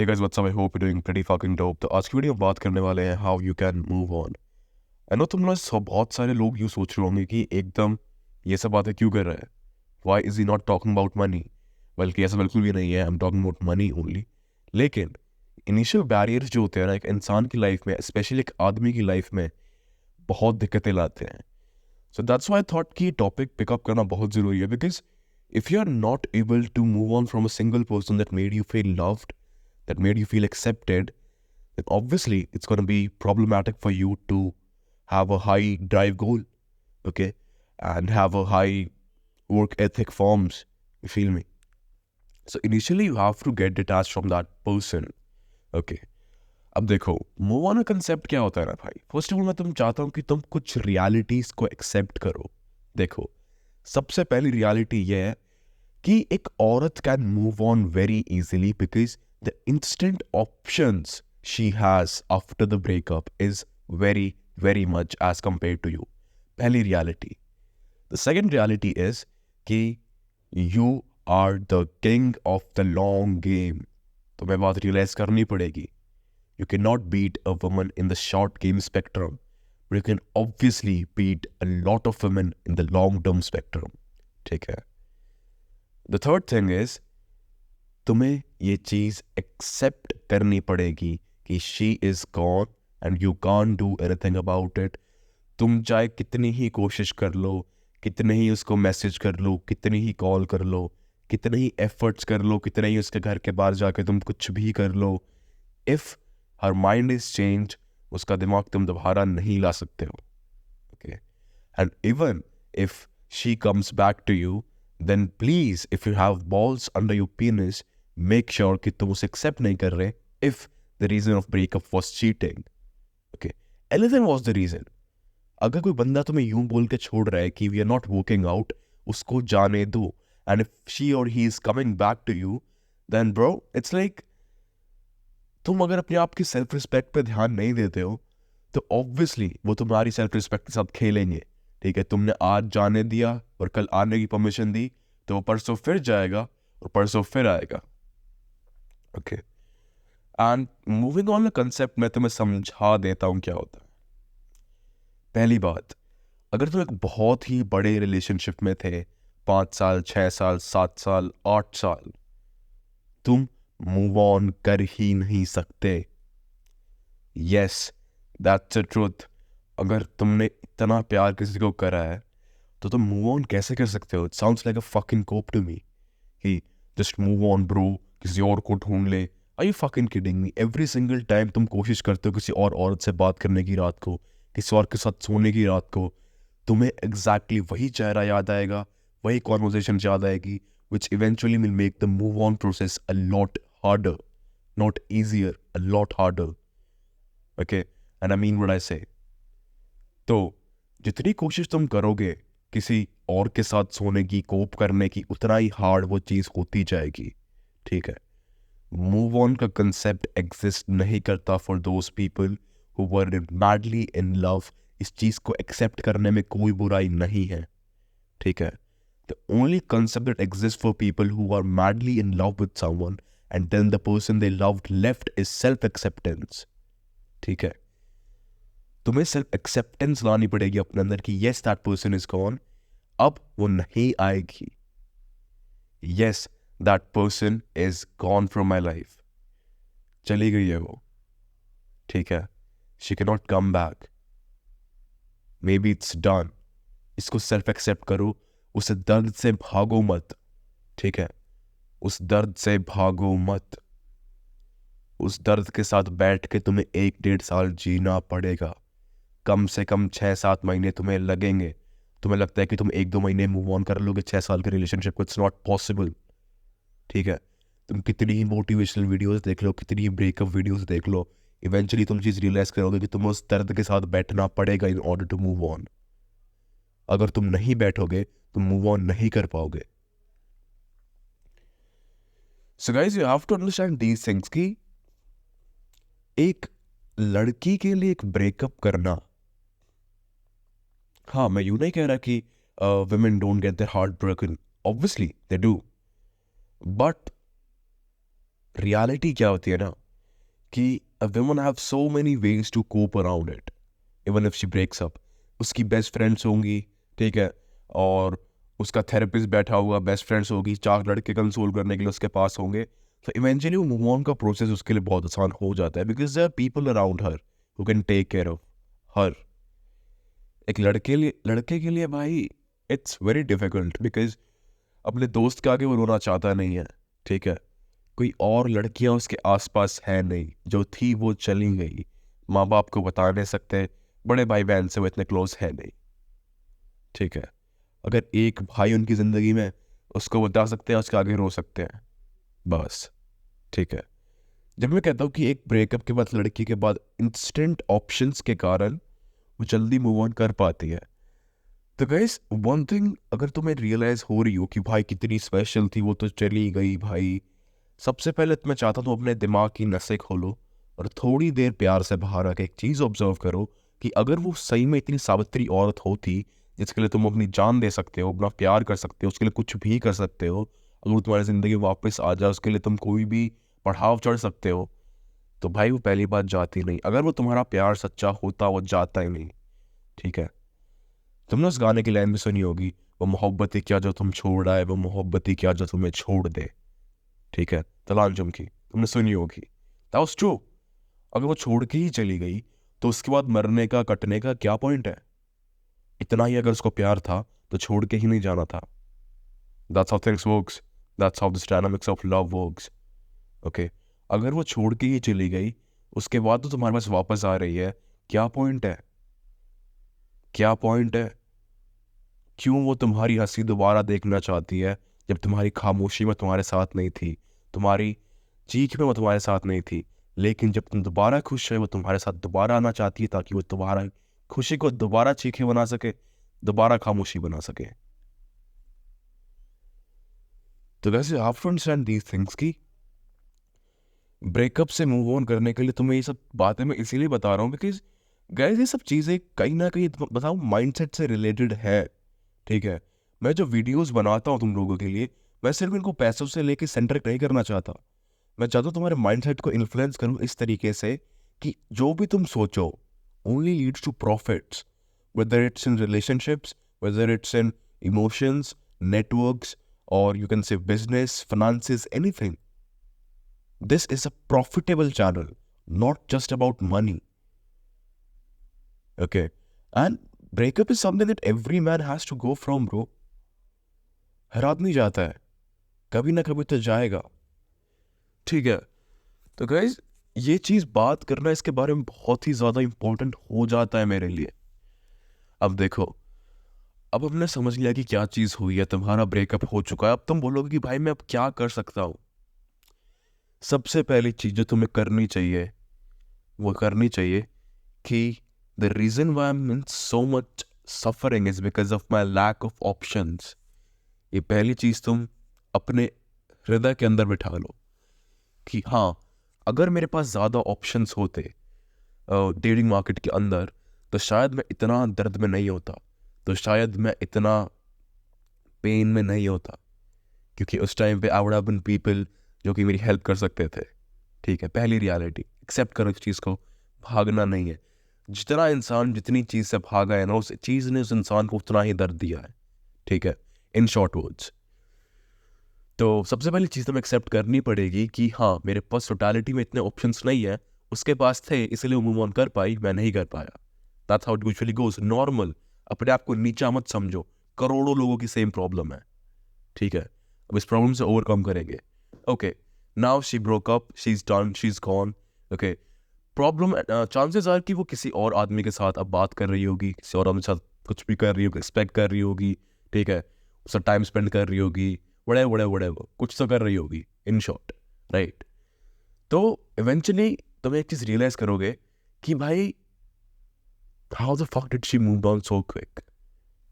Hey guys, what's up? I hope you're doing pretty fucking dope. तो आज की video में बात करने वाले हैं how you can move on. I know तुम लोग बहुत सारे लोग यूँ सोच रहे होंगे कि एकदम ये सब बातें क्यों कर रहा है. Why is he not talking about money? बल्कि ऐसा बिल्कुल भी नहीं है. I'm talking about money only. लेकिन इनिशियल बैरियर्स जो होते हैं ना एक इंसान की लाइफ में, स्पेशली एक आदमी की लाइफ में बहुत दिक्कतें लाते हैं. So that's why I thought कि टॉपिक पिकअप करना बहुत ज़रूरी है, because if you are not able to move on from a single person that made you feel loved, that made you feel accepted, then obviously it's going to be problematic for you to have a high drive goal, okay, and have a high work ethic forms. You feel me? So initially you have to get detached from that person, okay. अब देखो, move on का concept क्या होता है ना भाई. First of all मैं तुम चाहता हूँ कि तुम कुछ रियलिटीज को एक्सेप्ट करो. देखो, सबसे पहली रियलिटी ये है कि एक औरत can move on very easily because the instant options she has after the breakup is very very much as compare to you. पहली reality. The second reality is कि you are the king of the long game. तुम्हें बात realise करनी पड़ेगी. You cannot beat a woman in the short game spectrum, but you can obviously beat a lot of women in the long-term spectrum. ठीक है. The third thing is, तुम्हें ये चीज़ accept करनी पड़ेगी कि she is gone and you can't do anything about it. तुम चाहे कितनी ही कोशिश कर लो, कितने ही उसको मैसेज कर लो, कितनी ही कॉल कर लो, कितने ही एफर्ट्स कर लो, कितने ही उसके घर के बाहर जाके तुम कुछ भी कर लो, if her mind is changed, उसका दिमाग तुम दोबारा नहीं ला सकते हो. Okay. And even if she comes back to you, then please, if you have balls under your penis, make sure कि तुम उसे accept नहीं कर रहे if the reason of breakup was cheating. Okay. Anything was the reason. अगर कोई बंदा तुम्हें यूं बोल के छोड़ रहा है कि we are not working out, उसको जाने दो. And if she or he is coming back to you, then bro, it's like तुम अगर अपने आप की सेल्फ रिस्पेक्ट पे ध्यान नहीं देते हो तो ऑब्वियसली वो तुम्हारी सेल्फ रिस्पेक्ट के साथ खेलेंगे. ठीक है, तुमने आज जाने दिया और कल आने की परमिशन दी तो वो परसों फिर जाएगा और परसों फिर आएगा. Okay. And moving on the concept मैं तुम्हें समझा देता हूँ क्या होता है. पहली बात, अगर तुम एक बहुत ही बड़े रिलेशनशिप में थे, 5 साल, 6 साल, 7 साल, 8 साल, तुम मूव ऑन कर ही नहीं सकते. Yes, that's the truth. अगर तुमने इतना प्यार किसी को करा है तो तुम मूव ऑन कैसे कर सकते हो? It sounds like a fucking cope to me कि जस्ट मूव ऑन ब्रो, किसी और को ढूंढ ले. Are you fucking kidding me? Every single time तुम कोशिश करते हो किसी और औरत से बात करने की रात को, किसी और के साथ सोने की रात को, तुम्हें एग्जैक्टली वही चेहरा याद आएगा, वही कॉन्वर्जेशन याद आएगी, which eventually will make the move on process a lot harder, not easier, a lot harder. Okay, and I mean what I say. तो जितनी कोशिश तुम करोगे किसी और के साथ सोने की, कोप करने की, उतना ही हार्ड वो चीज़ होती जाएगी. ठीक है. मूव ऑन का कंसेप्ट एग्जिस्ट नहीं करता for those people who were madly in love. इस चीज़ को एक्सेप्ट करने में कोई बुराई नहीं है. ठीक है. The only concept that exists for people who are madly in love with someone and then the person they loved left is self-acceptance. ठीक है. तुम्हें self acceptance लानी पड़ेगी अपने अंदर कि yes that person is gone. अब वो नहीं आएगी. Yes, that person is gone from my life. चली गई है वो. ठीक है. She cannot come back. Maybe it's done. इसको self accept करो. उस दर्द से भागो मत. ठीक है. उस दर्द से भागो मत. उस दर्द के साथ बैठ के तुम्हें 1-1.5 साल जीना पड़ेगा. कम से कम 6-7 महीने तुम्हें लगेंगे. तुम्हें लगता है कि तुम 1-2 महीने मूव ऑन कर लोगे 6 साल के रिलेशनशिप को. It's not possible. ठीक है. तुम कितनी ही मोटिवेशनल वीडियोस देख लो, कितनी ही ब्रेकअप वीडियोस देख लो, इवेंचुअली तुम चीज़ रियलाइज करोगे कि तुम्हें उस दर्द के साथ बैठना पड़ेगा in order to move on. अगर तुम नहीं बैठोगे तुम मूव ऑन नहीं कर पाओगे. So guys, you have to understand these things कि एक लड़की के लिए एक ब्रेकअप करना, हाँ मैं यूं नहीं कह रहा कि women don't get their heart broken. Obviously they do. But reality क्या होती है ना कि a woman have so many ways to cope around it even if she breaks up. उसकी बेस्ट फ्रेंड्स होंगी, ठीक है, और उसका थेरेपिस्ट बैठा हुआ, बेस्ट फ्रेंड्स होगी, 4 लड़के कंसोल करने के लिए उसके पास होंगे, तो इवेंचुअली वो मूव ऑन का प्रोसेस उसके लिए बहुत आसान हो जाता है because there are people around her who can take care of her. एक लड़के के लिए भाई इट्स वेरी डिफिकल्ट बिकॉज अपने दोस्त के आगे वो रोना चाहता नहीं है, ठीक है, कोई और लड़कियां उसके आसपास है नहीं, जो थी वो चली गई, माँ बाप को बता नहीं सकते, बड़े भाई बहन से वो इतने क्लोज है नहीं, ठीक है, अगर एक भाई उनकी ज़िंदगी में, उसको बता सकते हैं, उसके आगे रो सकते हैं, बस, ठीक है. जब मैं कहता हूँ कि एक ब्रेकअप के बाद लड़की के बाद इंस्टेंट ऑप्शंस के कारण वो जल्दी मूव ऑन कर पाती है, तो गाइस वन थिंग अगर तुम्हें रियलाइज हो रही हो कि भाई कितनी स्पेशल थी वो तो चली गई भाई, सबसे पहले तो मैं चाहता हूँ अपने दिमाग की नसें खोलो और थोड़ी देर प्यार से बाहर आके एक चीज़ ऑब्जर्व करो कि अगर वो सही में इतनी सावित्री औरत होती जिसके लिए तुम अपनी जान दे सकते हो, अपना प्यार कर सकते हो, उसके लिए कुछ भी कर सकते हो, अगर वो तुम्हारी ज़िंदगी में वापस आ जाए, उसके लिए तुम कोई भी पड़ाव चढ़ सकते हो, तो भाई वो पहली बात जाती नहीं. अगर वो तुम्हारा प्यार सच्चा होता वो जाता ही नहीं, ठीक है. तुमने उस गाने की लाइन भी सुनी होगी, वो मोहब्बत ही क्या जो तुम छोड़ आए, वो मोहब्बत ही क्या जो तुम्हें छोड़ दे, ठीक है, तलान चमकी, तुमने सुनी होगी. That was true. अगर वो छोड़ के ही चली गई तो उसके बाद मरने का कटने का क्या पॉइंट है. इतना ही अगर उसको प्यार था तो छोड़ के ही नहीं जाना था. That's how things works, that's how this dynamics of love works. Okay, अगर वो छोड़ के ही चली गई उसके बाद तो तुम्हारे पास वापस आ रही है, क्या पॉइंट है, क्या पॉइंट है. क्यों वो तुम्हारी हंसी दोबारा देखना चाहती है जब तुम्हारी खामोशी में तुम्हारे साथ नहीं थी, तुम्हारी चीख में वो तुम्हारे साथ नहीं थी, लेकिन जब तुम दोबारा खुश है वो तुम्हारे साथ दोबारा आना चाहती है ताकि वो तुम्हारा खुशी को दोबारा चीखे बना सके, दोबारा खामोशी बना सके. तो वैसे आप टू अंडरस्टैंड दीज थिंग्स की ब्रेकअप से मूव ऑन करने के लिए तुम्हें ये सब बातें मैं इसीलिए बता रहा हूँ बिकॉज गाइस ये सब चीज़ें कहीं ना कहीं बताऊँ माइंडसेट से रिलेटेड है, ठीक है. मैं जो वीडियोस बनाता हूँ तुम लोगों के लिए, मैं सिर्फ इनको पैसों से लेके सेंटर नहीं करना चाहता. मैं चाहता हूँ तुम्हारे माइंडसेट को इन्फ्लुएंस करूँ इस तरीके से कि जो भी तुम सोचो only leads to profits, whether it's in relationships, whether it's in emotions, networks, और you can say business, finances, anything. This is a profitable channel, not just about money. Okay. And breakup is something that every man has to go from, bro. हर आदमी जाता है, कभी ना कभी तो जाएगा, ठीक है. तो गाइज ये चीज़ बात करना इसके बारे में बहुत ही ज़्यादा इंपॉर्टेंट हो जाता है मेरे लिए. अब देखो, अब हमने समझ लिया कि क्या चीज़ हुई है, तुम्हारा ब्रेकअप हो चुका है, अब तुम बोलोगे कि भाई मैं अब क्या कर सकता हूँ. सबसे पहली चीज़ जो तुम्हें करनी चाहिए वो करनी चाहिए कि the reason why I am in so much suffering is because of my lack of options. ये पहली चीज़ तुम अपने हृदय के अंदर बिठा लो कि हाँ, अगर मेरे पास ज़्यादा ऑप्शंस होते डेटिंग मार्केट के अंदर तो शायद मैं इतना दर्द में नहीं होता, तो शायद मैं इतना पेन में नहीं होता, क्योंकि उस टाइम पे I would have been people जो कि मेरी हेल्प कर सकते थे, ठीक है. पहली रियलिटी एक्सेप्ट करो इस चीज़ को, भागना नहीं है. जितना इंसान जितनी चीज़ से भागा है ना, उस चीज़ ने उस इंसान को उतना ही दर्द दिया है, ठीक है, इन शॉर्ट वर्ड्स. तो सबसे पहली चीज़ तो एक्सेप्ट करनी पड़ेगी कि हाँ मेरे पास टोटलिटी में इतने ऑप्शंस नहीं है, उसके पास थे इसलिए वो मूव ऑन कर पाई, मैं नहीं कर पाया. That's how it usually goes. Normal, अपने आप को नीचा मत समझो, करोड़ों लोगों की सेम प्रॉब्लम है, ठीक है. अब इस प्रॉब्लम से ओवरकम करेंगे. Okay, now she broke up, she is done, she is gone. Okay, problem chances are कि वो किसी और आदमी के साथ अब बात कर रही होगी, किसी और आदमी के साथ कुछ भी कर रही होगी, एक्सपेक्ट कर रही होगी, ठीक है, उसका टाइम स्पेंड कर रही होगी, whatever, कुछ तो कर रही होगी, इन शॉर्ट, राइट. तो इवेंचुअली तुम एक चीज़ रियलाइज करोगे कि भाई how the fuck did she move on so quick.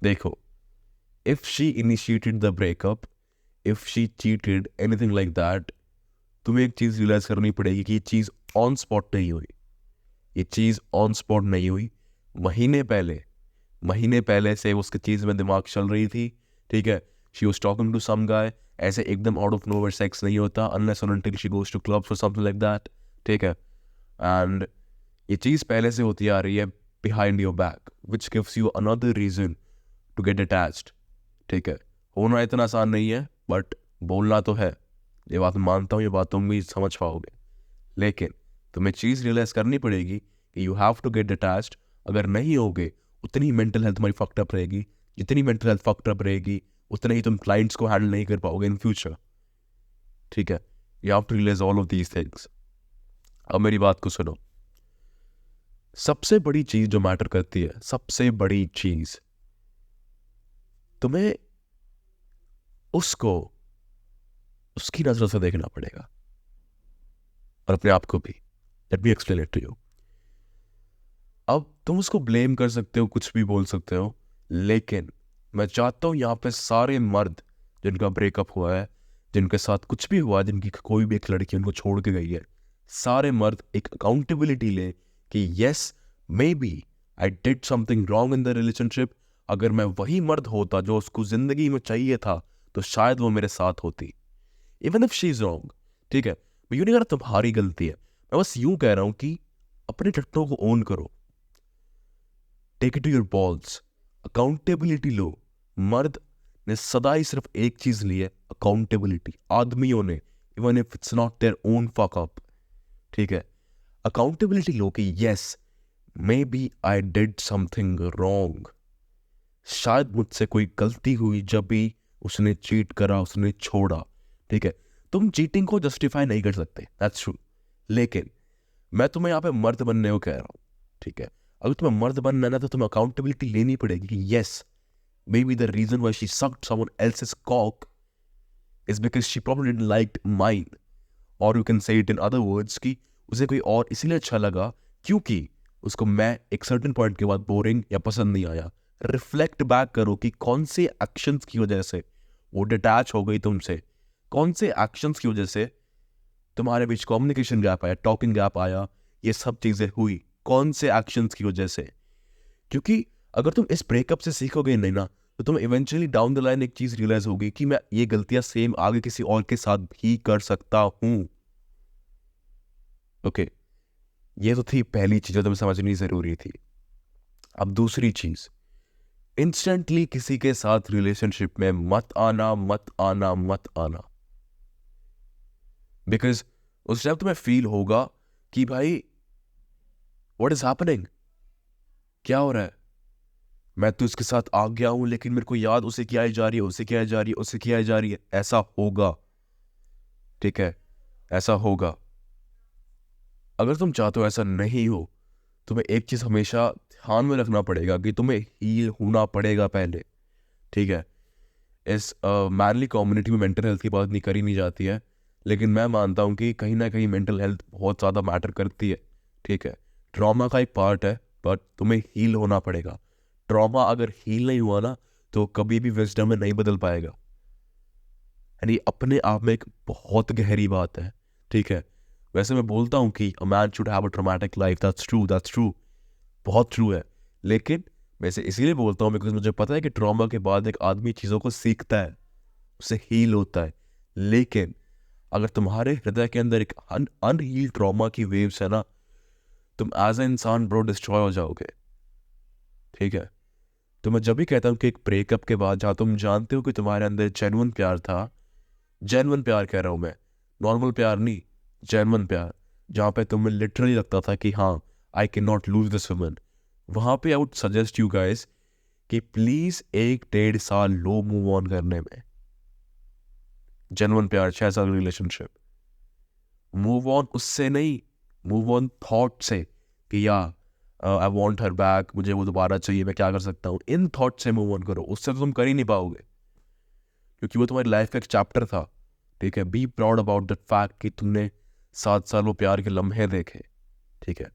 देखो, if she initiated the breakup, if she cheated, anything like that, तुम्हें एक चीज़ रियलाइज करनी पड़ेगी कि ये चीज़ ऑन स्पॉट नहीं हुई, ये चीज़ ऑन स्पॉट नहीं हुई. महीने पहले से उसकी चीज़ में दिमाग चल रही थी, ठीक है. She was talking to some गाय, ऐसे एकदम आउट ऑफ नोवेयर सेक्स नहीं होता अनलेस और until she goes to clubs और समथिंग लाइक दैट, ठीक है। एंड ये चीज़ पहले से होती आ रही है behind your back, which gives you another reason to get attached, ठीक है। होना इतना आसान नहीं है बट बोलना तो है, ये बात मानता हूँ, ये बात तुम भी समझ पाओगे, लेकिन तुम्हें चीज़ रियलाइज़ करनी पड़ेगी कि you have to get attached. अगर नहीं होगे उतनी ही मेंटल हेल्थ तुम्हारी फक्ड अप रहेगी, जितनी मेंटल हेल्थ फक्ड अप रहेगी उतने ही तुम क्लाइंट्स को हैंडल नहीं कर पाओगे इन फ्यूचर, ठीक है। You have to realise all of these things. अब मेरी बात को सुनो, सबसे बड़ी चीज जो मैटर करती है, सबसे बड़ी चीज, तुम्हें उसको उसकी नजरों से देखना पड़ेगा और अपने आप को भी। Let me explain it to you. अब तुम उसको ब्लेम कर सकते हो, कुछ भी बोल सकते हो, लेकिन मैं चाहता हूं यहां पे सारे मर्द जिनका ब्रेकअप हुआ है, जिनके साथ कुछ भी हुआ, जिनकी कोई भी एक लड़की उनको छोड़ के गई है, सारे मर्द एक अकाउंटेबिलिटी ले कि yes maybe I did something wrong in the relationship. अगर मैं वही मर्द होता जो उसको जिंदगी में चाहिए था तो शायद वो मेरे साथ होती, even if she is wrong, ठीक है। मैं यूं नहीं कह रहा तुम्हारी गलती है, मैं बस यूं कह रहा हूं कि अपने टट्टों को ओन करो, take it to your balls, accountability लो। मर्द ने सदा ही सिर्फ एक चीज ली है, अकाउंटेबिलिटी, आदमियों ने, even if it's not their own fuck up, ठीक है। अकाउंटेबिलिटी लो कि yes maybe I did something wrong, शायद मुझसे कोई गलती हुई जब भी उसने चीट करा, उसने छोड़ा, ठीक है। तुम चीटिंग को जस्टिफाई नहीं कर सकते, दैट्स ट्रू, लेकिन मैं तुम्हें यहाँ पे मर्द बनने को कह रहा हूँ, ठीक है। अगर तुम्हें मर्द बनना है ना तो तुम्हें अकाउंटेबिलिटी लेनी पड़ेगी कि yes maybe the reason why she sucked someone else's cock is because she probably didn't like mine, और you can say it in other words कि उसे कोई और इसीलिए अच्छा लगा क्योंकि उसको मैं एक सर्टेन पॉइंट के बाद बोरिंग या पसंद नहीं आया। रिफ्लेक्ट बैक करो कि कौन से एक्शंस की वजह से वो डिटैच हो गई तुमसे, कौन से एक्शंस की वजह से तुम्हारे बीच कम्युनिकेशन गैप आया, टॉकिंग गैप आया, ये सब चीजें हुई, कौन से एक्शंस की वजह से। क्योंकि अगर तुम इस ब्रेकअप से सीखोगे नहीं ना तो तुम इवेंचुअली डाउन द लाइन एक चीज रियलाइज होगी कि मैं ये गलतियां सेम आगे किसी और के साथ भी कर सकता हूं, ओके। ये तो थी पहली चीज जो तुम्हें समझनी जरूरी थी। अब दूसरी चीज, इंस्टेंटली किसी के साथ रिलेशनशिप में मत आना, मत आना, मत आना, बिकॉज उस टाइम तुम्हें फील होगा कि भाई व्हाट इज हैपनिंग, क्या हो रहा है, मैं तो इसके साथ आ गया हूं लेकिन मेरे को याद उसे क्या जा रही है, उसे क्या जा रही है, उसे क्या जा रही है। ऐसा होगा, ठीक है, ऐसा होगा। अगर तुम चाहते हो ऐसा नहीं हो, तुम्हें एक चीज हमेशा ध्यान में रखना पड़ेगा कि तुम्हें हील होना पड़ेगा पहले, ठीक है। इस मैनली कम्युनिटी में मेंटल हेल्थ की बात नहीं करी नहीं जाती है, लेकिन मैं मानता हूं कि कहीं ना कहीं मेंटल हेल्थ बहुत ज़्यादा मैटर करती है, ठीक है। ट्रॉमा का एक पार्ट है बट तुम्हें हील होना पड़ेगा। ट्रॉमा अगर हील नहीं हुआ ना तो कभी भी विजडम में नहीं बदल पाएगा, यानी अपने आप में एक बहुत गहरी बात है, ठीक है। वैसे मैं बोलता हूँ कि a man should have a traumatic life, that's true, that's true, बहुत ट्रू है, लेकिन वैसे इसीलिए बोलता हूँ बिकॉज मुझे पता है कि ट्रॉमा के बाद एक आदमी चीज़ों को सीखता है, उससे हील होता है। लेकिन अगर तुम्हारे हृदय के अंदर एक अनहील ट्रॉमा की वेव्स है ना, तुम एज ए इंसान ब्रो डिस्ट्रॉय हो जाओगे, ठीक है। तो मैं जब भी कहता हूँ कि एक ब्रेकअप के बाद जहाँ तुम जानते हो कि तुम्हारे अंदर जेन्युइन प्यार था, जेन्युइन प्यार कह रहा हूँ मैं, नॉर्मल प्यार नहीं, जेन्युइन प्यार, जहाँ पे तुम्हें लिटरली लगता था कि हाँ आई can not lose this woman, वहाँ पे I would suggest you guys कि प्लीज 1-1.5 साल लो मूव ऑन करने में। जेन्युइन प्यार 6 साल रिलेशनशिप, मूव ऑन उससे नहीं, मूव ऑन थॉट से कि या आई वॉन्ट हर बैक, मुझे वो दोबारा चाहिए, मैं क्या कर सकता हूँ, इन थॉट से मूव ऑन करो। उससे तो तुम कर ही नहीं पाओगे क्योंकि वो तुम्हारी लाइफ का एक चैप्टर था, ठीक है। Be proud about the fact कि तुमने 7 साल वो प्यार के लम्हे देखे, ठीक है।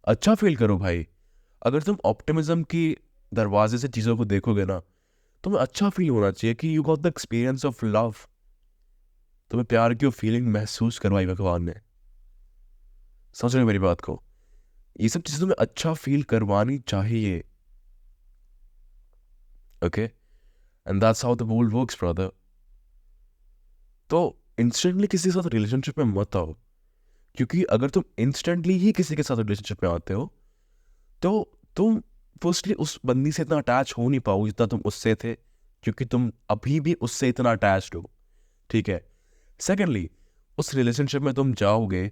अच्छा फील करो भाई, अगर तुम ऑप्टिमिज्म की दरवाजे से चीज़ों को देखोगे ना, तुम्हें अच्छा फील होना चाहिए कि you got the experience of love, तुम्हें प्यार की वो फीलिंग महसूस करवाई भगवान ने। समझ रहे हो मेरी बात को, ये सब चीज़ें तुम्हें अच्छा फील करवानी चाहिए, okay. And that's how the world works brother. तो इंस्टेंटली किसी के साथ रिलेशनशिप में मत आओ, क्योंकि अगर तुम इंस्टेंटली ही किसी के साथ रिलेशनशिप में आते हो तो तुम फर्स्टली उस बंदी से इतना अटैच हो नहीं पाओगे जितना तुम उससे थे, क्योंकि तुम अभी भी उससे इतना अटैच्ड हो. ठीक है. सेकेंडली, उस रिलेशनशिप में तुम जाओगे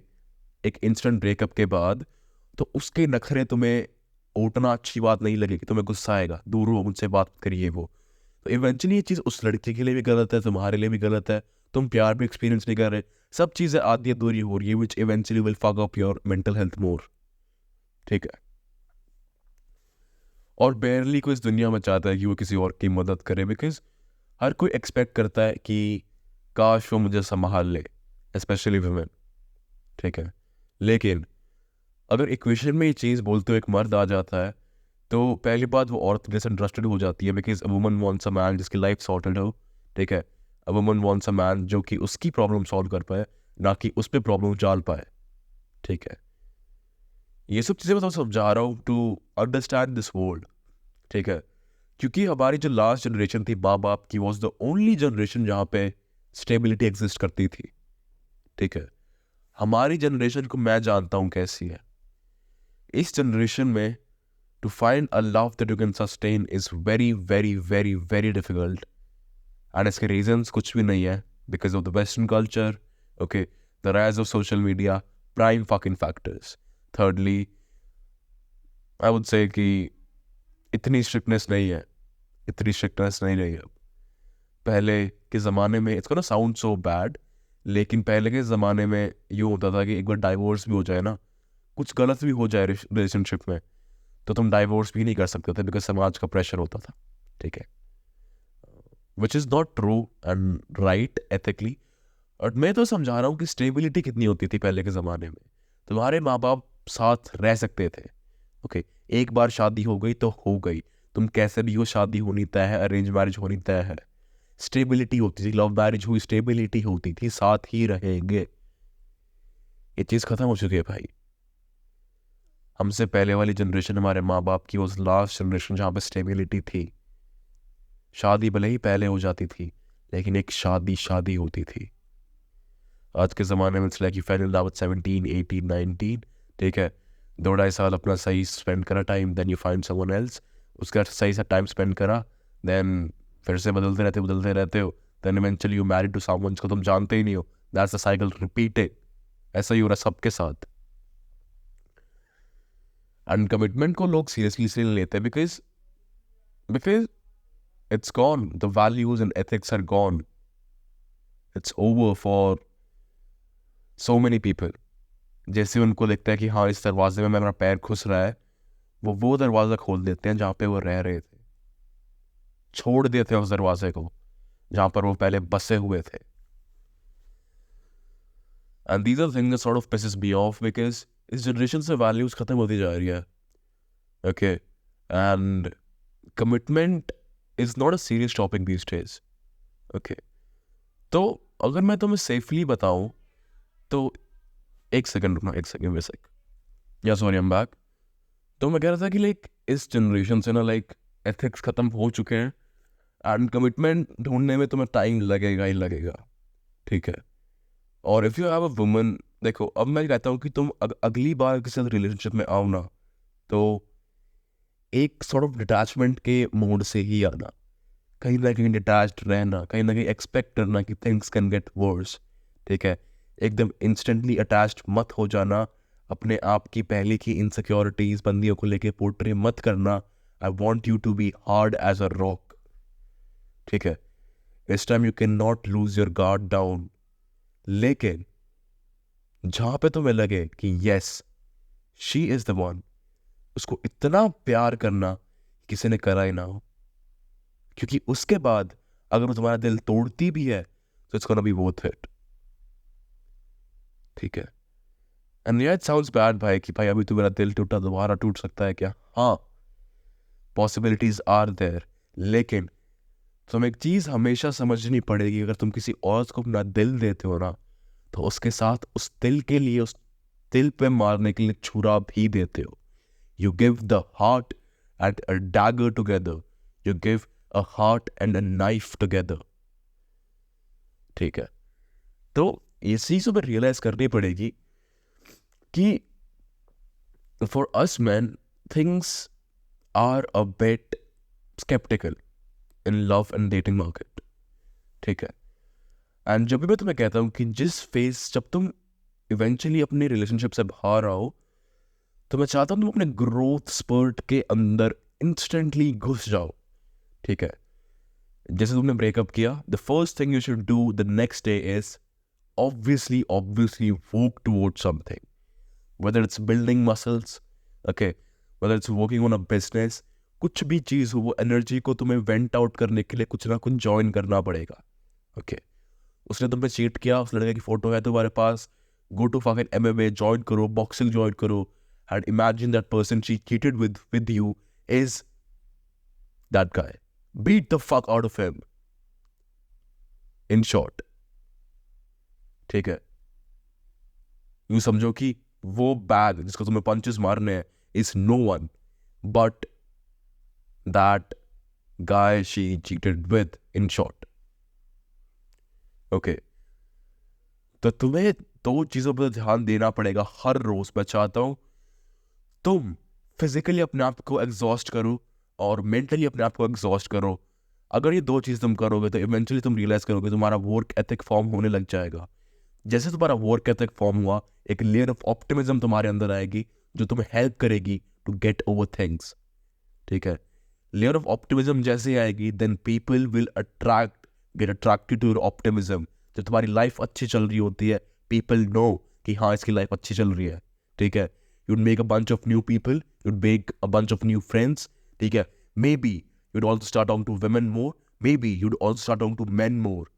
एक इंस्टेंट ब्रेकअप के बाद, तो उसके नखरे तुम्हें उठना अच्छी बात नहीं लगेगी, तुम्हें गुस्सा आएगा, दूर हो मुझसे बात करिए वो. तो इवेंचुअली ये चीज़ उस लड़के के लिए भी गलत है, तुम्हारे लिए भी गलत है, तुम प्यार भी एक्सपीरियंस नहीं कर रहे, सब चीज़ें आधी अधूरी हो रही है, which eventually will fuck up your mental health more. ठीक है. और बेयरली कोई इस दुनिया में चाहता है कि वो किसी और की मदद करे, बिकॉज हर कोई एक्सपेक्ट करता है कि काश वो मुझे संभाल ले, स्पेशली वुमेन. ठीक है. लेकिन अगर इक्वेशन में ये चीज़ बोलते हुए एक मर्द आ जाता है, तो पहली बात वो औरत डिसइंटरेस्टेड हो जाती है, because a woman wants a man जिसकी लाइफ सॉर्टेड हो. ठीक है. A woman wants a man जो कि उसकी प्रॉब्लम सॉल्व कर पाए, ना कि उस पर प्रॉब्लम डाल पाए. ठीक है. ये सब चीज़ें मैं तो समझा रहा हूँ टू अंडरस्टैंड दिस वर्ल्ड. ठीक है. क्योंकि हमारी जो लास्ट जनरेशन थी माँ बाप की, वॉज द ओनली जनरेशन जहाँ पे स्टेबिलिटी एग्जिस्ट करती थी. ठीक है. हमारी जनरेशन को मैं जानता हूँ कैसी है. इस जनरेशन में to find a love that you can sustain is very very very very difficult. And इसके reasons कुछ भी नहीं है, because of the western culture, okay, the rise of social media, prime fucking factors. Thirdly, I would say कि इतनी strictness नहीं है, इतनी strictness नहीं रही अब. पहले के ज़माने में, it's gonna sound so bad, लेकिन पहले के ज़माने में यूँ होता था कि एक बार डाइवोर्स भी हो जाए ना, कुछ गलत भी हो जाए रिलेशनशिप में, तो तुम डाइवोर्स भी नहीं कर सकते थे, बिकॉज समाज का प्रेशर होता था. ठीक है. Which is not true and right ethically. और मैं तो समझा रहा हूँ कि स्टेबिलिटी कितनी होती थी पहले के ज़माने में. तुम्हारे माँ बाप साथ रह सकते थे. ओके. एक बार शादी हो गई तो हो गई, तुम कैसे भी हो, शादी होनी तय है, अरेंज मैरिज होनी तय है. स्टेबिलिटी होती थी. लव मैरिज हुई, स्टेबिलिटी होती थी, साथ ही रहेंगे. ये चीज़ खत्म हो चुकी है भाई. हमसे पहले वाली जनरेशन, हमारे माँ बाप की, उस लास्ट जनरेशन जहाँ पे स्टेबिलिटी थी. शादी भले ही पहले हो जाती थी, लेकिन एक शादी होती थी. आज के ज़माने में it's like you fail in love at 17, 18, 19. ठीक है. 2-2.5 साल अपना सही स्पेंड करा time, then you find someone else. उसके बाद सही सा टाइम स्पेंड करा, देन फिर से बदलते रहते हो, then eventually you married to someone जिसको तुम जानते ही नहीं हो. That's the cycle repeated. ऐसा ही हो रहा है सबके साथ. एंड कमिटमेंट को लोग सीरियसली इसलिए नहीं लेते, because it's gone. The values and ethics are gone. It's over for so many people. जैसे उनको लगता है कि हाँ इस दरवाजे में मेरा पैर घुस रहा है, वो दरवाज़ा खोल देते हैं जहाँ पे वो रह रहे थे, छोड़ देते हैं उस दरवाजे को जहाँ पर वो पहले बसे हुए थे. And these are things that sort of pisses me off, because इस जनरेशन से वैल्यूज खत्म होती जा रही है. Okay. And commitment is not a serious topic these days. Okay. तो अगर मैं तुम्हें सेफली बताऊं तो एक सेकंड रुकना, एक सेकंड बेसिक. या सॉरी, आई एम बैक. तो मैं कह रहा था कि लाइक इस जनरेशन से ना लाइक एथिक्स खत्म हो चुके हैं, एंड कमिटमेंट ढूंढने में तुम्हें टाइम लगेगा ही लगेगा. ठीक है. और if you have a woman, देखो अब मैं कहता हूँ कि तुम अगली बार किसी साथ रिलेशनशिप में आओ ना, तो एक सॉर्ट ऑफ डिटैचमेंट के मोड से ही आना. कहीं ना कहीं डिटैच्ड रहना, कहीं ना कहीं एक्सपेक्ट करना कि थिंग्स कैन गेट वर्स. ठीक है. एकदम इंस्टेंटली अटैच्ड मत हो जाना. अपने आप की पहले की इनसिक्योरिटीज बंदियों को लेके पोर्ट्रे मत करना. I want you to be hard as a rock. ठीक है. इस time you can not lose your guard down. लेकिन जहाँ पे तुम्हें लगे कि yes she is the one, उसको इतना प्यार करना किसी ने करा ही ना हो. क्योंकि उसके बाद अगर वो तुम्हारा दिल तोड़ती भी है तो it's gonna be worth it. ठीक है. एंड या इट साउंड्स बैड भाई कि भाई अभी तो मेरा दिल टूटा, दोबारा टूट सकता है क्या? हाँ, पॉसिबिलिटीज आर देयर. लेकिन तुम्हें एक चीज हमेशा समझनी पड़ेगी, अगर तुम किसी औरत को अपना दिल देते हो ना, तो उसके साथ उस दिल के लिए, उस दिल पे मारने के लिए छुरा भी देते हो. You give the heart and a dagger together. You give a heart and a knife together, ठीक है। तो ये चीज़ हमें रियलाइज करनी पड़ेगी कि for us man things are a bit skeptical in love and dating market, ठीक है। एंड जब भी मैं तुम्हें कहता हूँ कि जिस फेज जब तुम इवेंचुअली अपने रिलेशनशिप से बाहर आओ, तो मैं चाहता हूँ तुम अपने ग्रोथ स्पर्ट के अंदर इंस्टेंटली घुस जाओ, ठीक है। जैसे तुमने ब्रेकअप किया, the first thing you should do the next day is obviously work towards something, whether it's building muscles, okay, whether it's working on a business, कुछ भी चीज़ हो, वो एनर्जी को तुम्हें वेंट आउट करने के लिए कुछ ना कुछ ज्वाइन करना पड़ेगा, ओके। उसने तुम पे चीट किया, उस लड़के की फोटो है तुम्हारे पास, go to fucking MMA join करो, बॉक्सिंग ज्वाइन करो, and imagine that person she cheated with you is that guy, beat the fuck out of him, in short, ठीक है। यूं समझो कि वो बैग जिसको तुम्हें पंचेस मारने हैं is no one but that guy she cheated with, in short, okay. तो तुम्हें दो चीजों पर ध्यान देना पड़ेगा हर रोज। मैं चाहता हूं तुम फिजिकली अपने आप को एग्जॉस्ट करो और मेंटली अपने आप को एग्जॉस्ट करो। अगर ये दो चीज तुम करोगे तो इवेंचुअली तुम रियलाइज करोगे तुम्हारा वर्क एथिक फॉर्म होने लग जाएगा। जैसे तुम्हारा वर्क एथिक फॉर्म हुआ, एक लेयर ऑफ ऑप्टिमिज्म तुम्हारे अंदर आएगी जो तुम्हें हेल्प करेगी टू गेट ओवर थिंग्स, ठीक है। लेयर ऑफ ऑप्टिमिज्म जैसे आएगी then people will get attracted to your optimism. जब तुम्हारी लाइफ अच्छी चल रही होती है, पीपल नो कि हाँ इसकी लाइफ अच्छी चल रही है, ठीक है। You'd make a bunch of new people, you'd make a bunch of new friends, ठीक है। Maybe you'd also start talking to women more, maybe you'd also start talking to men more,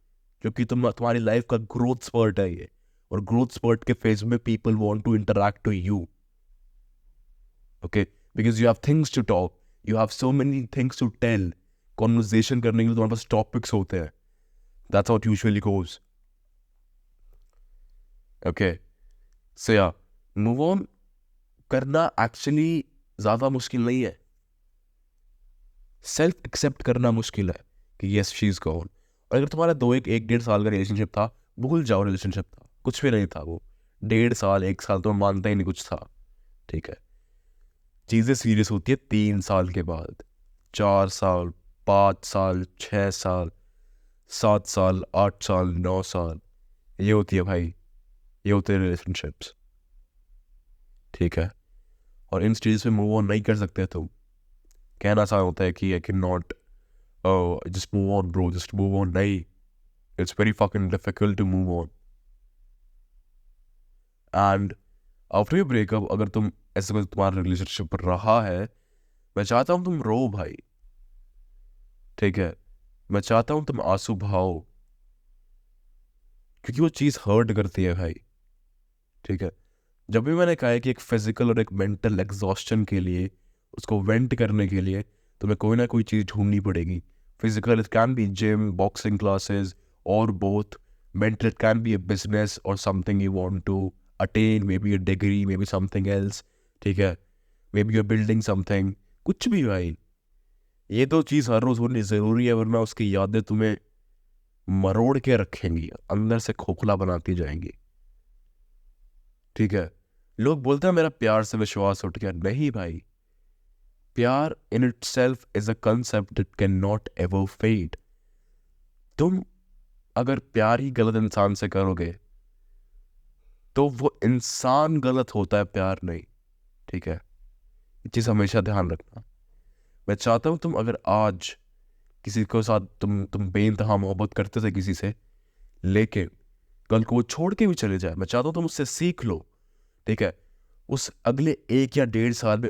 क्योंकि तुम्हारी life का growth spurt है ये, और growth spurt के phase में people want to interact to you, okay, because you have things to talk, you have so many things to tell. Conversation करने के लिए तुम्हारे पास टॉपिक्स होते हैं, that's how it usually goes, okay. So या मूव ऑन करना actually ज्यादा मुश्किल नहीं है, सेल्फ एक्सेप्ट करना मुश्किल है कि यस शी इज गॉन। और अगर तुम्हारा एक डेढ़ साल का रिलेशनशिप था, भूल जाओ रिलेशनशिप था, कुछ भी नहीं था वो, 1.5 साल 1 साल तो मानता ही नहीं कुछ था, ठीक है। चीज़ें सीरियस होती है 3 साल के बाद, 4 साल, 5 साल, 6 साल, 7 साल, 8 साल, 9 साल, ये होती है भाई, ये होते हैं रिलेशनशिप्स, ठीक है। और इन स्टेज पे मूव ऑन नहीं कर सकते तुम। कहना आसान होता है कि I can not just move on bro, just move on, नहीं, it's very fucking difficult to move on. And after your breakup अगर तुम ऐसे कोई तुम्हारा रिलेशनशिप रहा है, मैं चाहता हूँ तुम रो भाई, ठीक है। मैं चाहता हूँ तुम आंसू बहाओ, क्योंकि वो चीज़ हर्ट करती है भाई, ठीक है। जब भी मैंने कहा है कि एक फिजिकल और एक मेंटल एग्जॉस्शन के लिए, उसको वेंट करने के लिए तुम्हें कोई ना कोई चीज़ ढूंढनी पड़ेगी। Physical it can be gym, boxing classes, और both. Mental it can be a business और something you want to attain, maybe a degree, maybe something else, ठीक है। Maybe you are building something, कुछ भी भाई। ये तो चीज़ हर रोज़ होनी ज़रूरी है, वरना उसकी यादें तुम्हें मरोड़ के रखेंगी, अंदर से खोखला बनाती जाएंगी, ठीक है। लोग बोलते हैं मेरा प्यार से विश्वास उठ गया, नहीं भाई, प्यार in itself is a concept that can not ever fade. तुम अगर प्यार ही गलत इंसान से करोगे तो वो इंसान गलत होता है, प्यार नहीं, ठीक है। ये चीज़ हमेशा ध्यान रखना। मैं चाहता हूँ तुम अगर आज किसी के साथ तुम बेइंतहा मोहब्बत करते थे किसी से, लेकिन कल को वो छोड़ के भी चले जाए, मैं चाहता हूँ तुम उससे सीख लो, ठीक है। उस अगले 1 या 1.5 साल में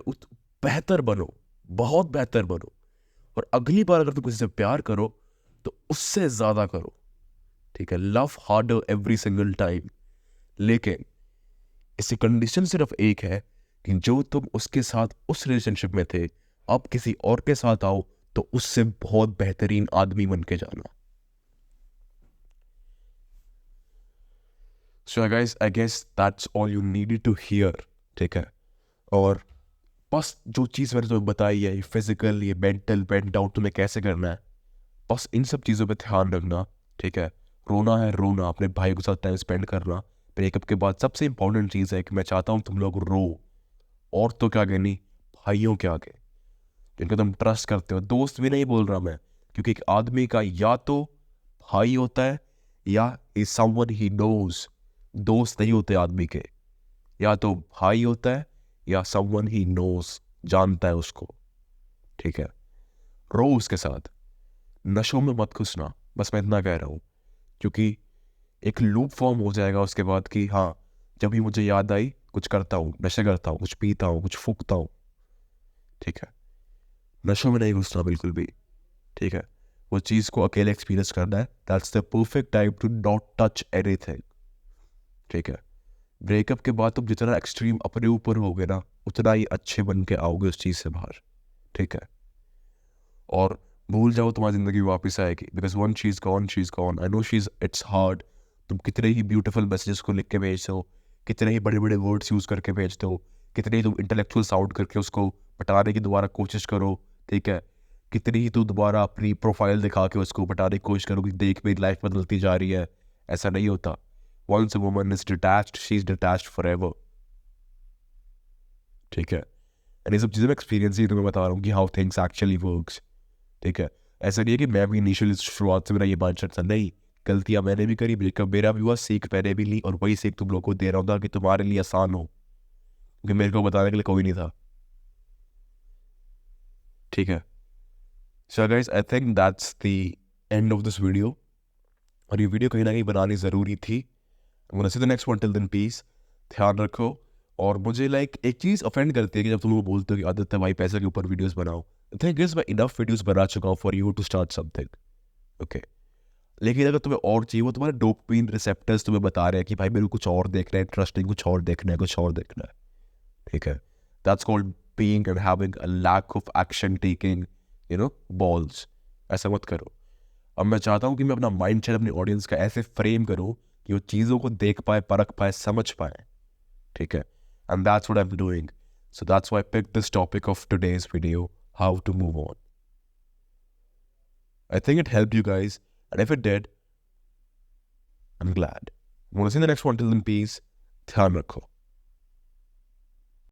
बेहतर बनो, बहुत बेहतर बनो, और अगली बार अगर तुम किसी से प्यार करो तो उससे ज्यादा करो, ठीक है। Love harder every single time, लेकिन इसकी कंडीशन सिर्फ एक है कि जो तुम उसके साथ उस रिलेशनशिप में थे, अब किसी और के साथ आओ तो उससे बहुत बेहतरीन आदमी बन के जाना। So guys, I guess that's all you needed to hear, ठीक है। और बस जो चीज़ मैंने तुम्हें बताई है, ये फिजिकल, ये मेंटल बेंट डाउन तुम्हें कैसे करना है, बस इन सब चीज़ों पे ध्यान रखना, ठीक है। रोना है रोना, अपने भाई के साथ टाइम स्पेंड करना। ब्रेकअप के बाद सबसे इंपॉर्टेंट चीज़ है कि मैं चाहता हूँ तुम लोग रो, और तो क्या कहनी, भाइयों के आगे, जिनको तुम ट्रस्ट करते हो। दोस्त भी नहीं बोल रहा मैं, क्योंकि एक आदमी का या तो भाई होता है या इज समवन ही नोज। दोस्त नहीं होते आदमी के, या तो भाई होता है या समवन ही नोज, जानता है उसको, ठीक है। रो उसके साथ, नशों में मत घुसना, बस मैं इतना कह रहा हूँ, क्योंकि एक लूप फॉर्म हो जाएगा उसके बाद कि हाँ, जब भी मुझे याद आई कुछ करता हूँ, नशे करता हूँ, कुछ पीता हूँ, कुछ फूकता हूँ, ठीक है। नशों में नहीं घुसना बिल्कुल भी, ठीक है। वो चीज़ को अकेले एक्सपीरियंस करना है। That's the perfect time to not touch anything, ठीक है। ब्रेकअप के बाद तुम जितना एक्सट्रीम अपने ऊपर होगे ना, उतना ही अच्छे बन के आओगे उस चीज़ से बाहर, ठीक है। और भूल जाओ, तुम्हारी ज़िंदगी वापस आएगी, because one she is gone, she is gone. I know she is, it's hard. तुम कितने ही ब्यूटीफुल मैसेजेस को लिख के भेजते हो, कितने ही बड़े बड़े वर्ड्स यूज़ करके भेजते हो, कितने ही तुम इंटेलेक्चुअल साउंड करके उसको बताने की दोबारा कोशिश करो, ठीक है। कितनी ही तुम दोबारा अपनी प्रोफाइल दिखा के उसको बताने की कोशिश करो कि देख मेरी लाइफ बदलती जा रही है। ऐसा नहीं होता। Once a woman is detached, she is detached forever, ठीक है। एंड ये सब चीज़ें मैं एक्सपीरियंस ही तुम्हें बता रहा हूँ कि हाउ थिंग्स एक्चुअली वर्क्स, ठीक है। ऐसा नहीं है कि मैं भी इनिशियल शुरुआत से मेरा ये माइंडसेट था, नहीं। गलतियां मैंने भी करी, ब्रेकअप मेरा भी हुआ, सीख मैंने भी ली, और वही सीख तुम लोगों को दे रहा हूँ कि तुम्हारे लिए आसान हो, क्योंकि मेरे को बताने के लिए कोई नहीं था, ठीक है। So guys, I think that's the end of this video. और ये वीडियो कहीं ना कहीं बनानी ज़रूरी थी। See the next one, till then peace, ध्यान रखो। और मुझे एक चीज़ ऑफेंड करती है कि जब तुम लोग बोलते हो कि आदत है भाई पैसे के ऊपर वीडियोस बनाओ। थिंक इज, मैं इनफ वीडियोस बना चुका हूँ for you to start something, okay. लेकिन अगर तुम्हें और चाहिए, वो तुम्हारे डोपामिन रिसेप्टर्स तुम्हें बता रहे हैं कि भाई मेरे को कुछ और देखना है, इंटरेस्टिंग कुछ और देखना है, कुछ और देखना है, ठीक है। That's called being and having a lack of action taking, balls. ऐसा मत करो। अब मैं चाहता हूँ कि मैं अपना माइंड सेट अपनी ऑडियंस का ऐसे फ्रेम करूँ कि वो चीज़ों को देख पाए, परख पाए, समझ पाए, ठीक है। And that's what I am doing. So that's why I pick this topic of today's video, how to move on. I think it helped you guys, and if it did, I'm glad. I'm going to see you in the next one. Till then, peace. ध्यान रखो.